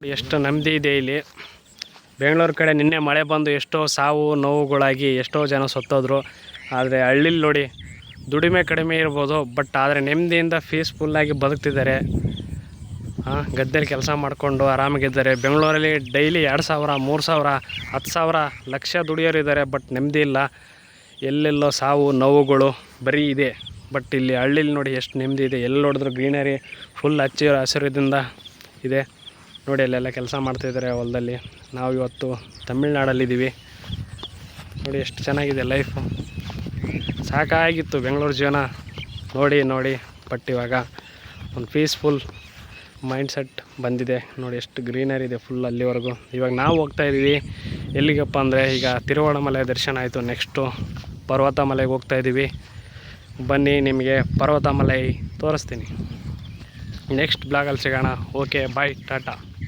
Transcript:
ಎಷ್ಟು ನೆಮ್ಮದಿ ಇದೆ ಇಲ್ಲಿ. ಬೆಂಗಳೂರು ಕಡೆ ನಿನ್ನೆ ಮಳೆ ಬಂದು ಎಷ್ಟೋ ಸಾವು ನೋವುಗಳಾಗಿ ಎಷ್ಟೋ ಜನ ಸತ್ತೋದ್ರು. ಆದರೆ ಹಳ್ಳಿಲಿ ನೋಡಿ, ದುಡಿಮೆ ಕಡಿಮೆ ಇರ್ಬೋದು, ಬಟ್ ಆದರೆ ನೆಮ್ಮದಿಯಿಂದ ಪೀಸ್ಫುಲ್ಲಾಗಿ ಬದುಕ್ತಿದ್ದಾರೆ. ಗದ್ದೆಯಲ್ಲಿ ಕೆಲಸ ಮಾಡಿಕೊಂಡು ಆರಾಮಾಗಿದ್ದಾರೆ. ಬೆಂಗಳೂರಲ್ಲಿ ಡೈಲಿ 2,000, 3,000, 10,000 ಲಕ್ಷ ದುಡಿಯೋರಿದ್ದಾರೆ, ಬಟ್ ನೆಮ್ಮದಿ ಇಲ್ಲ. ಎಲ್ಲೆಲ್ಲೋ ಸಾವು ನೋವುಗಳು ಬರೀ ಇದೆ. ಬಟ್ ಇಲ್ಲಿ ಹಳ್ಳಿಲಿ ನೋಡಿ ಎಷ್ಟು ನೆಮ್ಮದಿ ಇದೆ. ಎಲ್ಲಿ ನೋಡಿದ್ರು ಗ್ರೀನರಿ ಫುಲ್ ಹಸಿರಿದಿಂದ ಇದೆ. ನೋಡಿ ಅಲ್ಲೆಲ್ಲ ಕೆಲಸ ಮಾಡ್ತಾಯಿದ್ದಾರೆ ಹೊಲದಲ್ಲಿ. ನಾವು ಇವತ್ತು ತಮಿಳ್ನಾಡಲ್ಲಿದ್ದೀವಿ. ನೋಡಿ ಎಷ್ಟು ಚೆನ್ನಾಗಿದೆ ಲೈಫು. ಸಾಕಾಗಿತ್ತು ಬೆಂಗಳೂರು ಜೀವನ ನೋಡಿ, ಬಟ್ ಇವಾಗ ಒಂದು ಪೀಸ್ಫುಲ್ ಮೈಂಡ್ಸೆಟ್ ಬಂದಿದೆ. ನೋಡಿ ಎಷ್ಟು ಗ್ರೀನರಿ ಇದೆ ಫುಲ್ ಅಲ್ಲಿವರೆಗೂ. ಇವಾಗ ನಾವು ಹೋಗ್ತಾಯಿದ್ದೀವಿ ಎಲ್ಲಿಗಪ್ಪ ಅಂದರೆ, ಈಗ ತಿರುವಣ್ಣಾಮಲೈ ದರ್ಶನ ಆಯಿತು. ನೆಕ್ಸ್ಟು ಪರ್ವತಮಲೆಗೆ ಹೋಗ್ತಾಯಿದ್ದೀವಿ. ಬನ್ನಿ, ನಿಮಗೆ ಪರ್ವತಮಲೈ ತೋರಿಸ್ತೀನಿ. ನೆಕ್ಸ್ಟ್ ಬ್ಲಾಗಲ್ಲಿ ಸಿಗೋಣ. ಓಕೆ, ಬಾಯ್, ಟಾಟಾ.